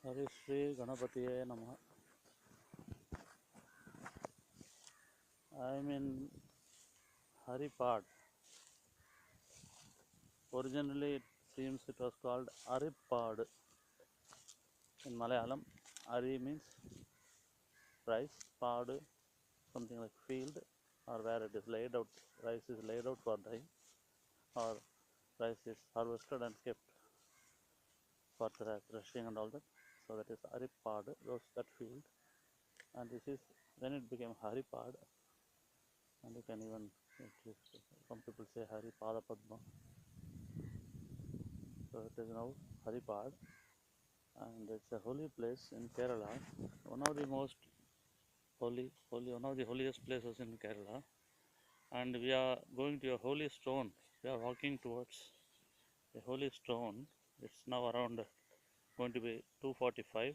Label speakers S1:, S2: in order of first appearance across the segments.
S1: Hari Sri Ganapatiye Namaha. I am in Haripad. Originally it seems it was called Haripad. In Malayalam, Hari means rice, Pad something like field or where it is laid out, rice is laid out for drying, or rice is harvested and kept for threshing and all that. So that is Haripad, that field. And this is when it became Haripad, and you can even, some people say Haripada Padma. So it is now Haripad, and it's a holy place in Kerala, one of the most one of the holiest places in Kerala. And we are going to a holy stone. We are walking towards a holy stone. It's now around going to be 2:45,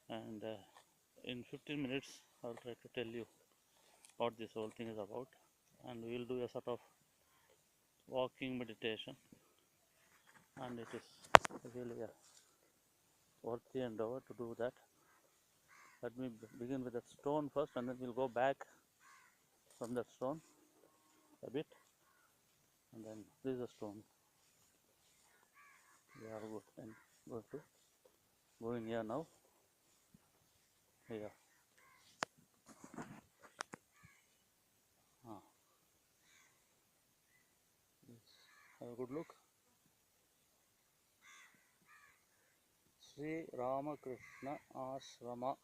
S1: and in 15 minutes I'll try to tell you what this whole thing is about, and we will do a sort of walking meditation, and it is really a worthy endeavor to do that. Let me begin with that stone first, and then we'll go back from that stone a bit, and then this is a stone. We are going to go in here now. Here. Have a good look. Sri Ramakrishna Ashrama,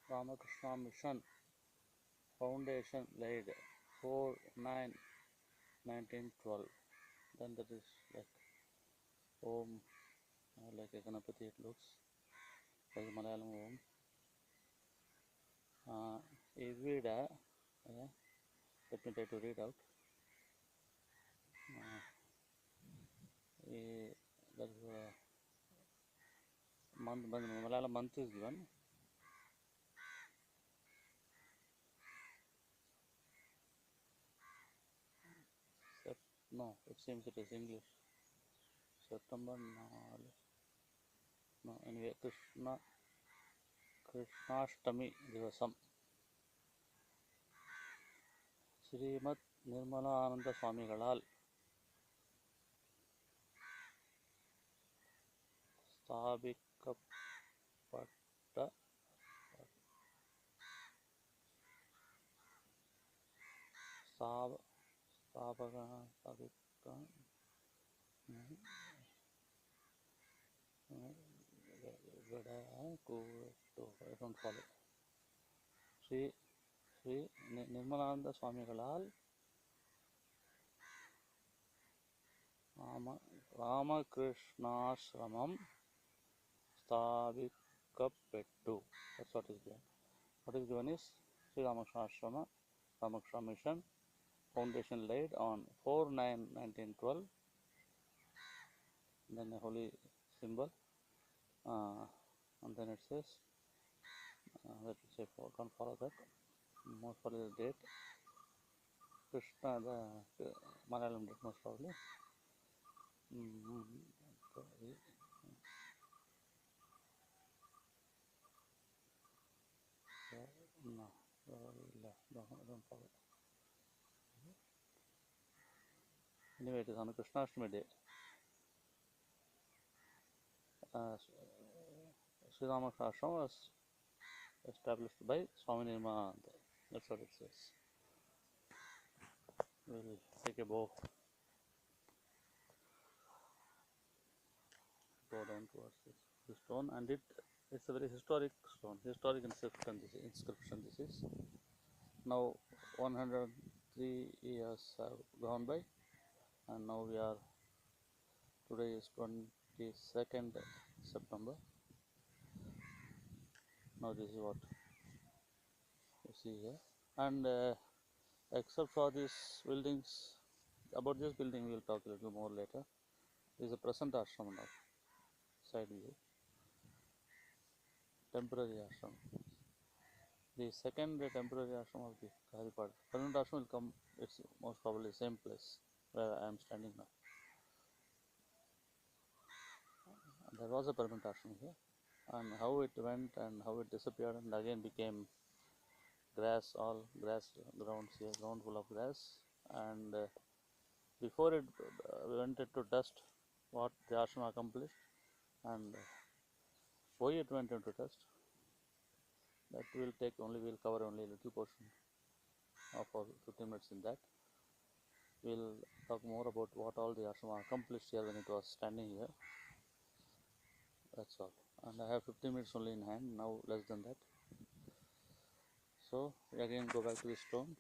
S1: Ramakrishna Mission Foundation laid 4/9/1912. Then that is like Om, like a Ganapati it looks, like Malayalam Om. Evida, let me try to read out. That is month, Malayalam month is given. No, it seems it is English. September 4. No, anyway, Krishnashtami Divasam. Srimad Nirmalananda Swamigalal Sthabikapatta Sthabaka I don't follow. Sri Nirmalananda Swamigalal Ramakrishnashramam Sthabikapettu. That's what is given. What is given is Sri Ramakrishna Ashrama, Ramakrishna Mission Foundation laid on 4/9/1912. Then a holy symbol, and then it says, let me say, can't follow that. Most probably the date. Krishna, the Malayalam date most probably. No, don't follow. Anyway, it is on Krishnashtami day. Sri Ramakrishna Ashrama was established by Swami Nirmalananda. That's what it says. We'll take a bow, go down towards this stone, and it's a very historic stone, historic inscription. This is now 103 years have gone by, and now today is 22nd September. Now this is what you see here, and except for these buildings, about this building we will talk a little more later. This is a present ashram now, side view, temporary ashram. The second temporary ashram of the Haripad. Permanent ashram will come, it's most probably same place where I am standing now. there was a permanent ashram here, and how it went and how it disappeared and again became grass, all grass grounds here, ground full of grass, and before it went into dust, what the ashram accomplished and why it went into dust, that we'll cover only a little portion of our 15 minutes in that. We'll talk more about what all the ashram accomplished here when it was standing here. That's all. And I have 15 minutes only in hand, now less than that. So we again go back to the stone.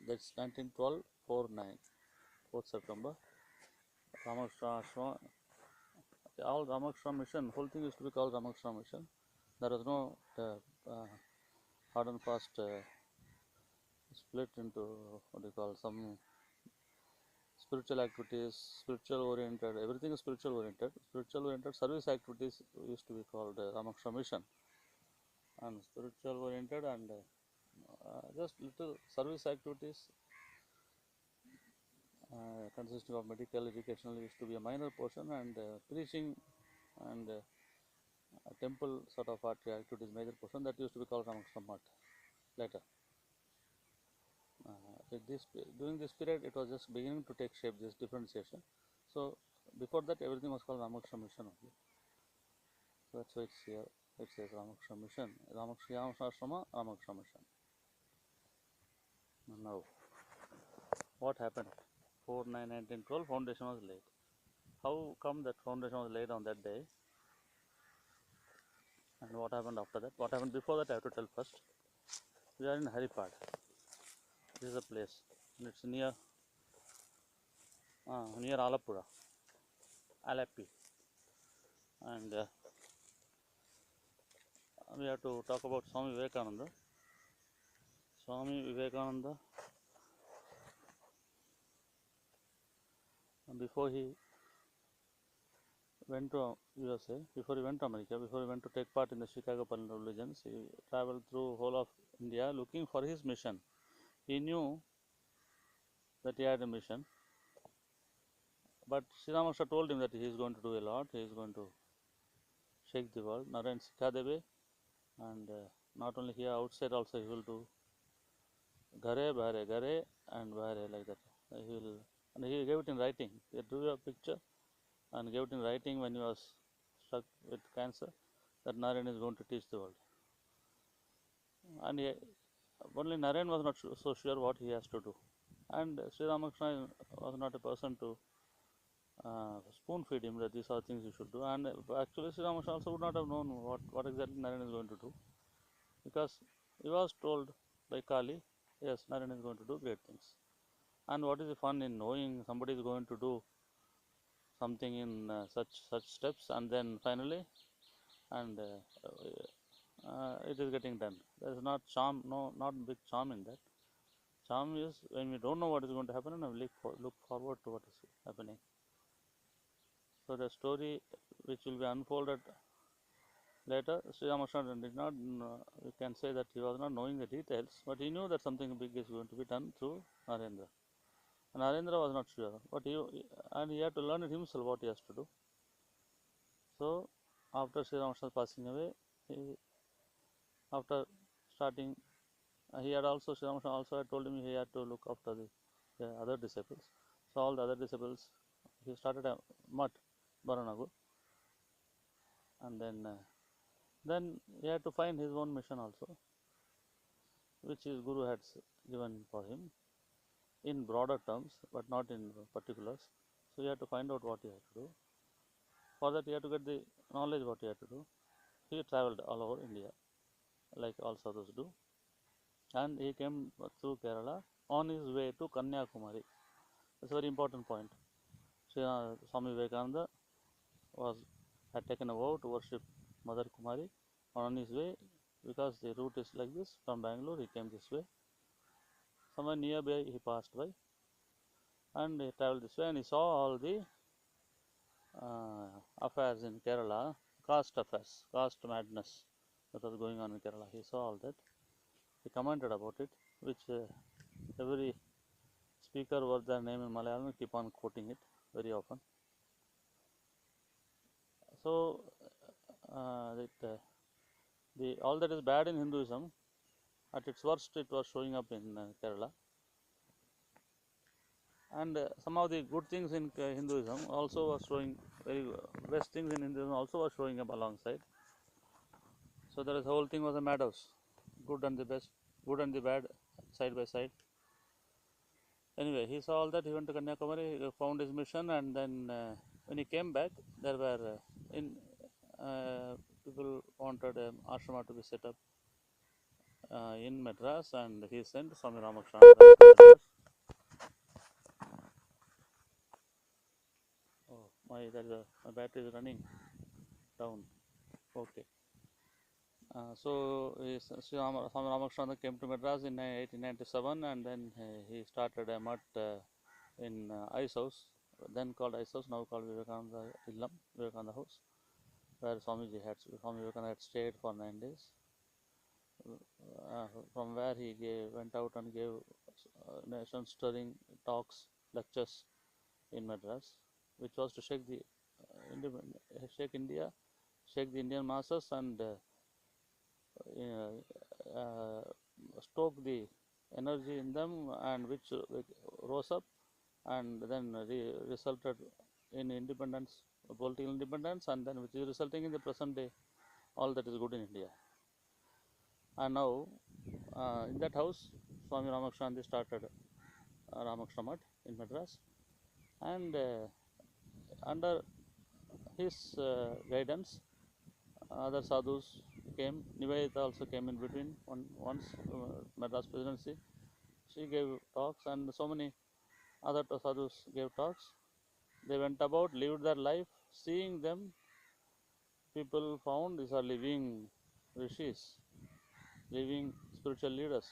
S1: That's 1912, 4th September. Ramakrishna Ashram, all Ramakrishna mission, whole thing used to be called Ramakrishna mission. There was no hard and fast split into what do you call some spiritual activities, spiritual oriented, everything is spiritual oriented. Spiritual oriented service activities used to be called Ramakrishna mission, and spiritual oriented and just little service activities consisting of medical, educational used to be a minor portion, and preaching and temple sort of activities major portion, that used to be called Ramakrishna Math later. During this period it was just beginning to take shape, this differentiation. So before that everything was called Ramakrishna mission only. So that's why it's here, it says Ramakrishna mission, Ramakrishna Ashrama, Ramakrishna mission. Now what happened? 4/9/1912 foundation was laid. How come that foundation was laid on that day? And what happened after that? What happened before that I have to tell first. We are in Haripad. This is a place. And it's near Alapura, Alapi. And we have to talk about Swami Vivekananda. Swami Vivekananda, before he went to USA, before he went to America, before he went to take part in the Chicago Parliament religions, he traveled through whole of India looking for his mission. He knew that he had a mission, but Sri Ramakrishna told him that he is going to do a lot, he is going to shake the world, Narayan Sikhadeve, and not only here, outside also he will do Gare, and Bahare, like that. And he gave it in writing. He drew a picture and gave it in writing when he was struck with cancer, that Narayan is going to teach the world. And only Narayan was not so sure what he has to do. And Sri Ramakrishna was not a person to spoon feed him that these are things you should do. And actually Sri Ramakrishna also would not have known what exactly Narayan is going to do, because he was told by Kali, yes, Narayan is going to do great things. And what is the fun in knowing somebody is going to do something in such steps, and then finally, and it is getting done. There is not charm, not big charm in that. Charm is when we don't know what is going to happen and we look forward to what is happening. So the story which will be unfolded later, Sri Ramakrishna did not, we can say that he was not knowing the details, but he knew that something big is going to be done through Narendra. And Narendra was not sure, but he had to learn it himself what he has to do. So after Sri Ramakrishna passing away, after starting, he had also, Sri Ramakrishna also had told him he had to look after the other disciples. So all the other disciples, he started a mutt, Baranagu, and then he had to find his own mission also, which his Guru had given for him in broader terms, but not in particulars. So he had to find out what he had to do. For that he had to get the knowledge what he had to do. He travelled all over India, like all sadhus do, and he came through Kerala on his way to Kanyakumari. That's a very important point. Swami Vivekananda had taken a vow to worship Mother Kumari on his way, because the route is like this. From Bangalore he came this way. Somewhere nearby he passed by, and he travelled this way, and he saw all the affairs in Kerala, caste affairs, caste madness that was going on in Kerala. He saw all that. He commented about it, which every speaker worth their name in Malayalam keep on quoting it very often. So the all that is bad in Hinduism, at its worst, it was showing up in Kerala, and some of the good things in Hinduism also was showing very best things in Hinduism also was showing up alongside. So there is whole thing was a meadows, good and the best, good and the bad, side by side. Anyway, he saw all that. He went to Kanyakumari, he found his mission, and then when he came back, there were in people wanted ashrama to be set up in Madras, and he sent Swami Ramakrishna to Madras. Oh, my battery is running down. Okay. Swami Ramakrishna came to Madras in 1897, and then he started a mutt in Ice House, then called Ice House, now called Vivekananda Illam, Vivekananda House, where Swami Vivekananda had stayed for 9 days. From where he went out and gave nation-stirring talks, lectures in Madras, which was to shake India, shake the Indian masses, and stoke the energy in them, and which rose up and then resulted in independence, political independence, and then which is resulting in the present day all that is good in India. And now in that house, Swami Ramakrishna started Ramakrishna Mutt in Madras, and under his guidance, other sadhus came. Nivedita also came in between once, Madras presidency. She gave talks, and so many other sadhus gave talks. They went about, lived their life, seeing them. People found these are living rishis, living spiritual leaders,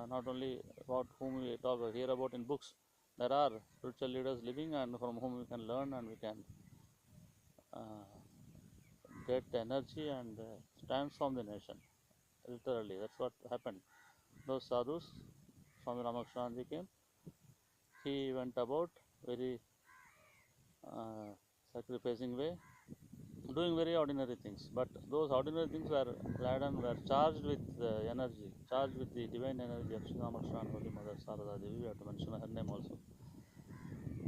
S1: not only about whom we talk or hear about in books. There are spiritual leaders living, and from whom we can learn, and we can uh, get energy and transform the nation. Literally, that's what happened. Those sadhus, Swami Ramakrishna came. He went about very sacrificing way, doing very ordinary things. But those ordinary things were charged with energy, charged with the divine energy of Sri Ramakrishna and Holy Mother Sarada Devi. We have to mention her name also.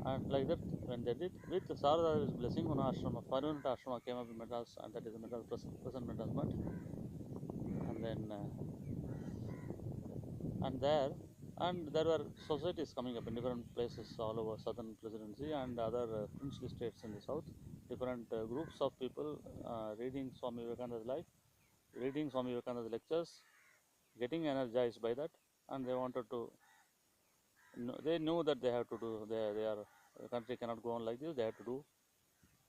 S1: And like that, when they did, with Sarada Devi's blessing, one ashrama, permanent ashrama came up in Madras, and that is the Madras, present Madras Mutt. And then there were societies coming up in different places all over southern presidency and other princely states in the south. Different groups of people reading Swami Vivekananda's life, reading Swami Vivekananda's lectures, getting energized by that, and they wanted to. They knew that they have to do. The country cannot go on like this. They have to do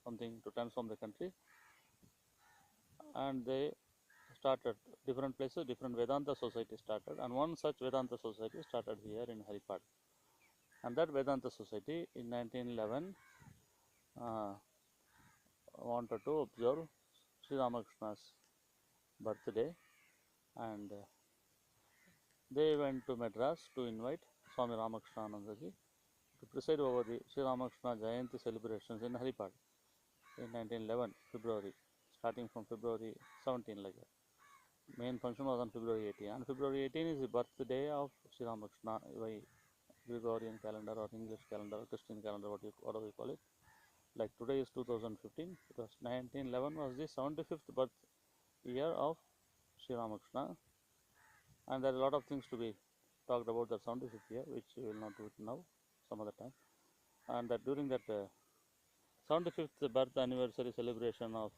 S1: something to transform the country, and they started different places. Different Vedanta society started, and one such Vedanta society started here in Haripad. And that Vedanta society in 1911 uh, wanted to observe Sri Ramakrishna's birthday, and they went to Madras to invite Swami Ramakrishna Anandaji to preside over the Sri Ramakrishna Jayanti celebrations in Haripad in 1911 February, starting from February 17 like that. Main function was on February 18, and February 18 is the birthday of Sri Ramakrishna by Gregorian calendar or English calendar or Christian calendar, whatever you call it. Like today is 2015, it was 1911 was the 75th birth year of Sri Ramakrishna, and there are a lot of things to be talked about that 75th year, which we will not do it now, some other time. And that during that 75th birth anniversary celebration of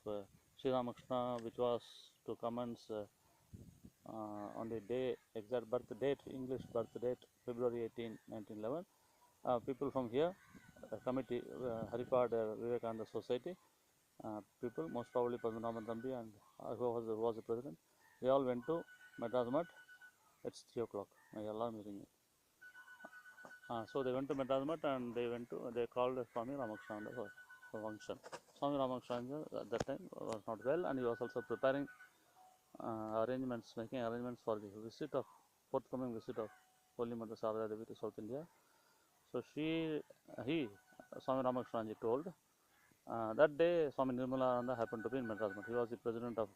S1: Sri Ramakrishna, which was to commence on the day, exact birth date, English birth date, February 18, 1911, people from here, committee, Haripad Vivekananda Society, people, most probably Padmanabhan Thambi and who was the president, they all went to Madras Mutt. It's 3 o'clock. My alarm is ringing. So they went to Madras Mutt, and they called Swami Ramakrishna for function. Swami Ramakrishna at that time was not well, and he was also preparing making arrangements for the forthcoming visit of Holy Mother Sarada Devi to South India. So Swami Ramakrishna told That day, Swami Nirmalananda happened to be in Madras. He was the president of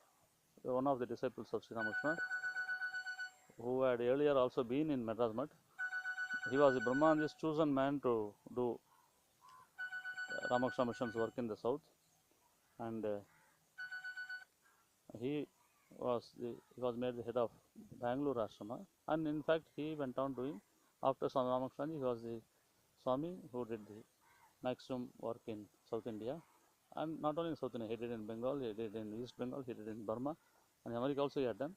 S1: one of the disciples of Sri Ramakrishna, who had earlier also been in Madras Math. He was the Brahmanji's chosen man to do Ramakrishna Mission's work in the south, and he was made the head of Bangalore Ashrama, and in fact he went on doing, after Swami Ramakrishna, he was the Swami who did the maximum work in South India, and not only in South India, he did in Bengal, he did in East Bengal, he did in Burma, and America also he had done.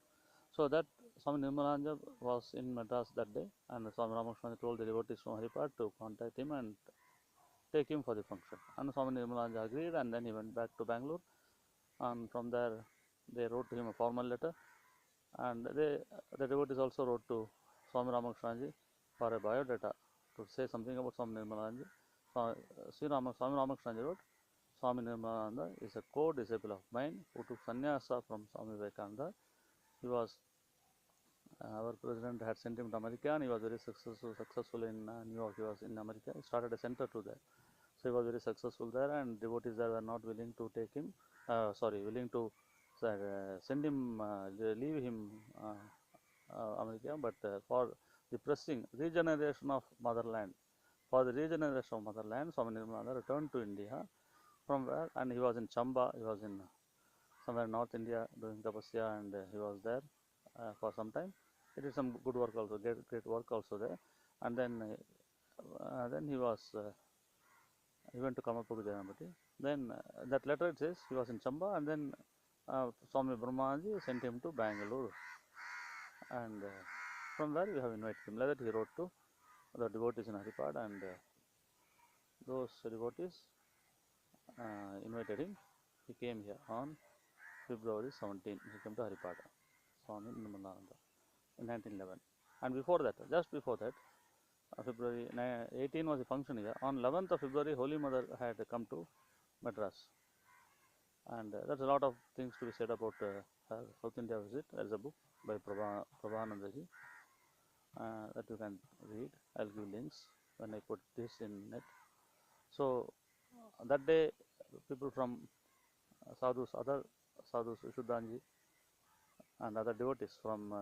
S1: So that Swami Nirmalananda was in Madras that day, and Swami Ramakrishna told the devotees from Haripad to contact him and take him for the function. And Swami Nirmalananda agreed, and then he went back to Bangalore, and from there they wrote to him a formal letter, and the devotees also wrote to Swami Ramakrishna for a biodata to say something about Swami Nirmalananda. So, Swami Ramakrishna wrote, Swami Nirmalananda is a co-disciple of mine who took sannyasa from Swami Vivekananda. He was our president had sent him to America, and he was very successful in New York. He was in America. He started a center to there. So he was very successful there, and devotees there were not willing to take him, willing to send him, leave him America, but for the pressing regeneration of motherland, Swami Nirmalananda returned to India, from where, and he was in Chamba, he was in somewhere in North India doing tapasya, and he was there for some time. He did some good work also, great work also there, and then he went to Kamapuku Jagannathi. Then that letter it says he was in Chamba, and then Swami Brahmaji sent him to Bangalore, and from where we have invited him. Like that he wrote to the devotees in Haripad, and those devotees invited him. He came here on February 17. He came to Haripad, Swami Nirmalananda, in 1911. And before that, just before that, February 18 was a function here. On 11th of February, Holy Mother had come to Madras, and there's a lot of things to be said about her South India visit. There's a book by Prabhanandaji that you can read. I'll give links when I put this in net. So that day, people from other sadhus, Vishuddhanji and other devotees from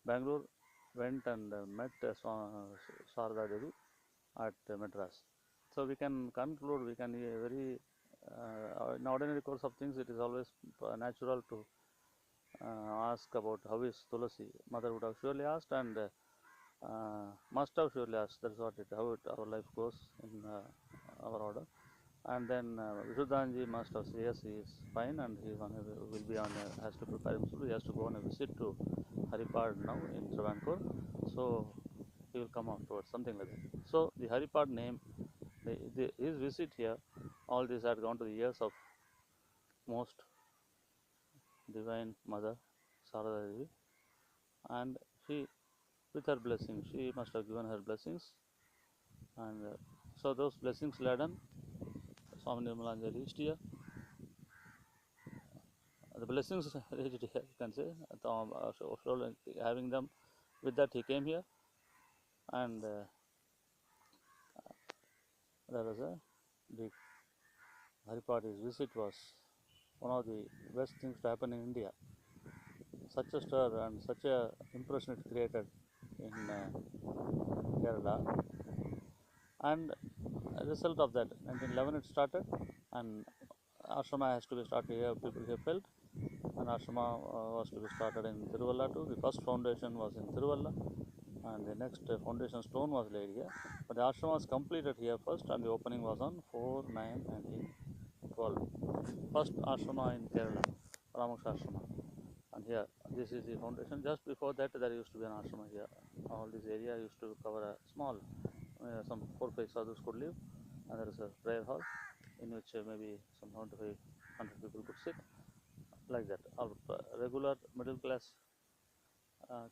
S1: Bangalore went and met Sarada Devi at Madras. So we can conclude, we can very in ordinary course of things, it is always natural to ask about how is Tulasi. Mother would have surely asked, and must have surely asked. That's what our life goes in our order. And then Vishuddhanji must have said yes, he is fine, and he will be on has to prepare himself. He has to go on a visit to Haripad now in Travancore. So he will come afterwards, something like that. So the Haripad name, his visit here, all this had gone to the ears of most divine mother Sarada Devi, and she, with her blessing, she must have given her blessings, and so those blessings laden, Swami Nirmalananda reached here. The blessings reached here, you can say, having them. With that, he came here, and there was a big Haripad. His visit was one of the best things to happen in India. Such a stir and such a impression it created in Kerala, and a result of that, 1911 it started, and ashrama has to be started here. People here felt, and ashrama was to be started in Tiruvalla too. The first foundation was in Tiruvalla, and the next foundation stone was laid here. But the ashrama was completed here first, and the opening was on 4/9/1912. First ashrama in Kerala, Ramakrishna ashrama. And here, this is the foundation. Just before that, there used to be an ashrama here. All this area used to cover a small, some 4-5 sadhus could live, and there is a prayer hall in which maybe some 100 people could sit, like that. Our regular middle class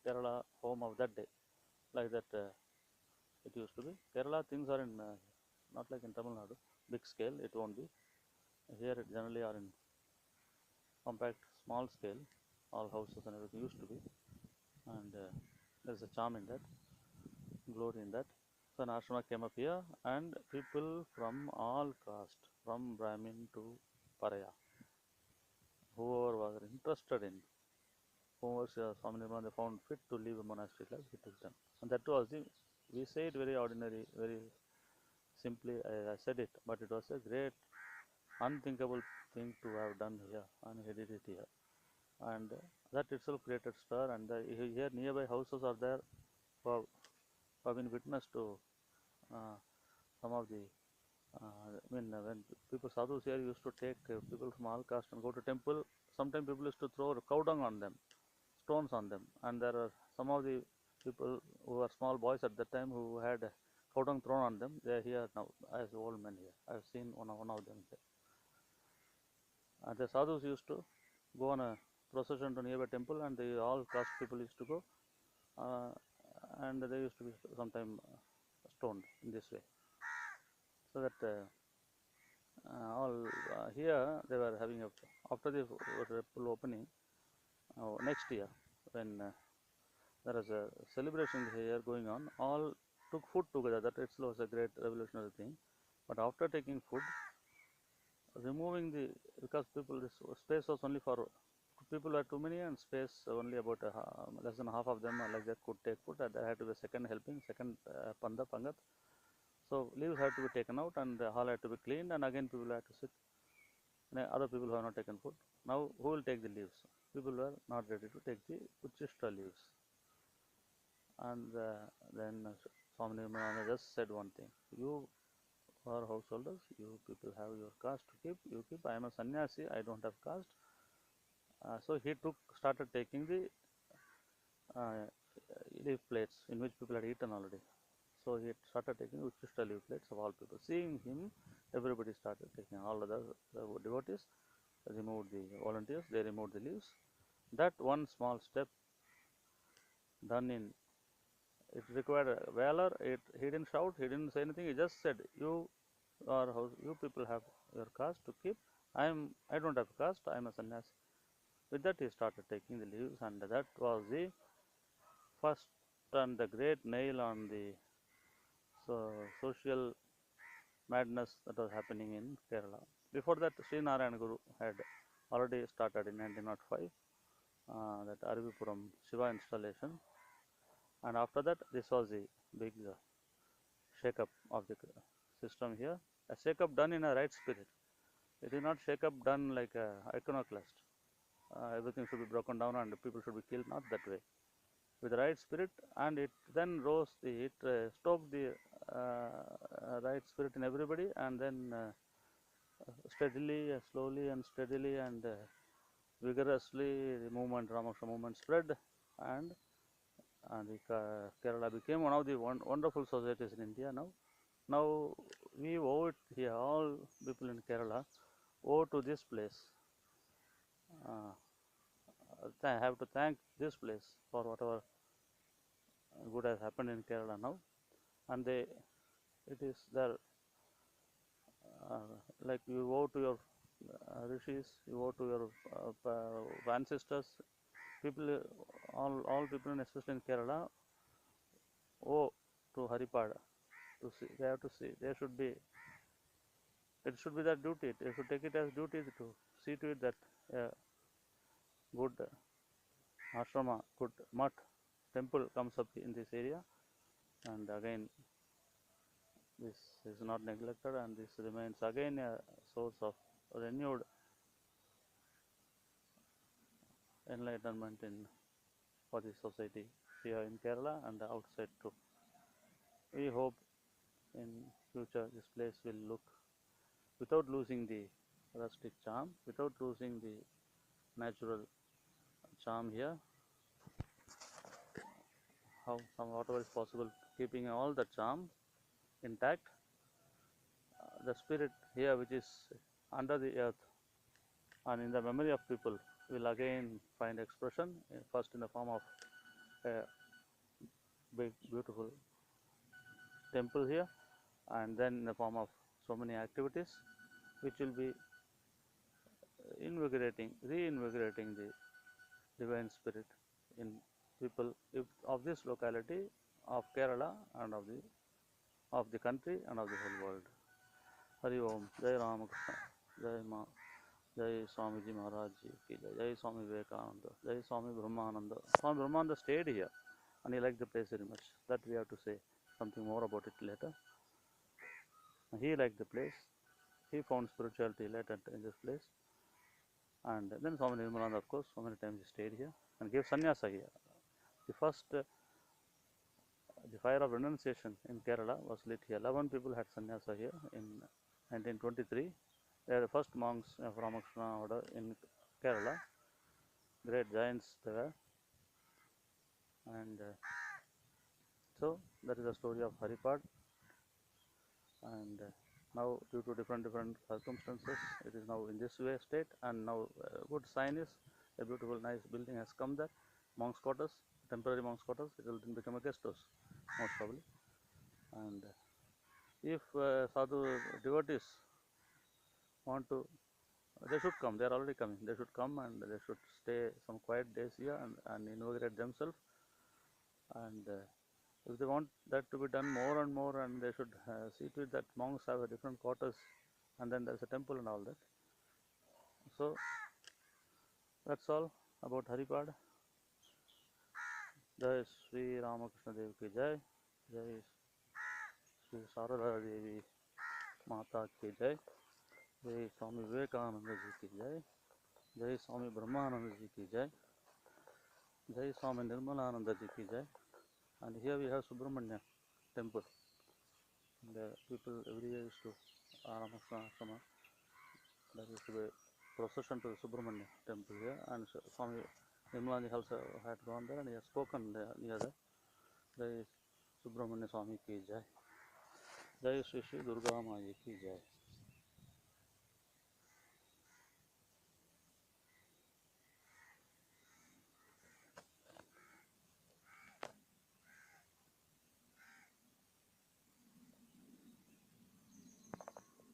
S1: Kerala home of that day, like that it used to be. Kerala things are in not like in Tamil Nadu, big scale. It won't be. Here it generally are in compact, small scale. All houses and everything used to be, and there is a charm in that, glory in that. So an ashrama came up here, and people from all caste, from Brahmin to Paraya, whoever was interested in, whoever Swami Nirmana found fit to live a monastic life, he took them. And that was the, we say it very ordinary, very simply, I said it, but it was a great, unthinkable thing to have done here, and he did it here. And that itself created stir, and here nearby houses are there who have been witness to some of the when people sadhus here used to take people from all caste and go to temple, sometimes people used to throw cow dung on them, stones on them, and there are some of the people who were small boys at that time who had cow dung thrown on them. They are here now as old men here. I have seen one of them here. And the sadhus used to go on a procession to nearby temple, and all caste people used to go, uh, and they used to be sometimes stoned in this way. So that all here they were having a, after the temple opening next year, when there was a celebration here going on, all took food together. That itself was a great revolutionary thing. But after taking food, removing the, because people, this space was only for people were too many, and space only about less than half of them like that could take food. There had to be a second helping, second pangat. So leaves had to be taken out, and the hall had to be cleaned, and again people had to sit. Other people who have not taken food. Now who will take the leaves? People were not ready to take the Uchishta leaves. And then Swami Nirmala just said one thing: you are householders, you people have your caste to keep, you keep. I am a sannyasi, I don't have caste. So he started taking the uh, leaf plates in which people had eaten already. So he started taking Uchishta leaf plates of all people. Seeing him, everybody started taking. All other devotees removed the volunteers, they removed the leaves. That one small step done in, it required valor. He didn't shout, he didn't say anything. He just said, "You are you people have your caste to keep. I don't have caste. I am a sannyasi." With that, he started taking the leaves, and that was the first and the great nail on the social madness that was happening in Kerala. Before that, Sri Narayana Guru had already started in 1905 that Arivipuram Shiva installation, and after that, this was the big shake-up of the system here. A shake-up done in a right spirit. It is not shake-up done like a iconoclast. Everything should be broken down and people should be killed. Not that way. With the right spirit, and it then rose it stoked the right spirit in everybody, and then steadily, slowly, and steadily, and vigorously, the movement, Ramakrishna movement spread, and the Kerala became one of the wonderful societies in India now. Now we owe it here, all people in Kerala owe to this place. I have to thank this place for whatever good has happened in Kerala now, and it is there. Like you owe to your rishis, you owe to your ancestors. People, all people, especially in Kerala, owe to Haripad. To see, they have to see. There should be. It should be their duty. They should take it as duty to see to it that good ashrama, good mutt, temple comes up in this area, and again this is not neglected, and this remains again a source of renewed enlightenment for the society here in Kerala and outside too. We hope in future this place will look, without losing the rustic charm, without losing the natural charm here, whatever is possible, keeping all the charm intact. The spirit here which is under the earth and in the memory of people will again find expression, first in the form of a big beautiful temple here, and then in the form of so many activities which will be reinvigorating the divine spirit in people of this locality of Kerala and of the of the country and of the whole world. Hari Om, Jai Ramakrishna, Jai Ma, Jai Swamiji Maharaj Ji ki Jai, Jai Swami Vivekananda, Jai Swami Brahmananda. Swami Brahmananda stayed here and he liked the place very much. That we have to say something more about it later. He liked the place. He found spirituality later in this place. And then Swami Nirmalananda, of course, so many times he stayed here and gave sannyasa here. The first, the fire of renunciation in Kerala was lit here. 11 people had sannyasa here in 1923. They are the first monks of Ramakrishna order in Kerala. Great giants they were. And so that is the story of Haripad. And now due to different circumstances, it is now in this way state. And now good sign is a beautiful nice building has come there, monks quarters, temporary monks quarters. It will then become a guest house most probably. And if sadhu devotees want to, they should come. They are already coming. They should come and they should stay some quiet days here and inaugurate themselves. And if they want that to be done more and more, and they should see to it that monks have a different quarters, and then there's a temple and all that. So that's all about Haripad. Jai Sri Ramakrishna Dev ki Jai, Jai Sri Sarada Devi Mata ki Jai, Jai Swami Vivekananda Ji ki Jai, Jai Swami Brahmananda Ji ki Jai, Jai Swami Nirmalananda Ji ki Jai. And here we have Subramanya temple. The people every year used to Ramakrishna Ashrama. There used to be procession to the Subramanya temple here, and Swami Nirmalananda also had gone there and he has spoken there near there. Jai Subramanya Swami ki Jai, Jai Shri Shri Durga Maya ki Jai.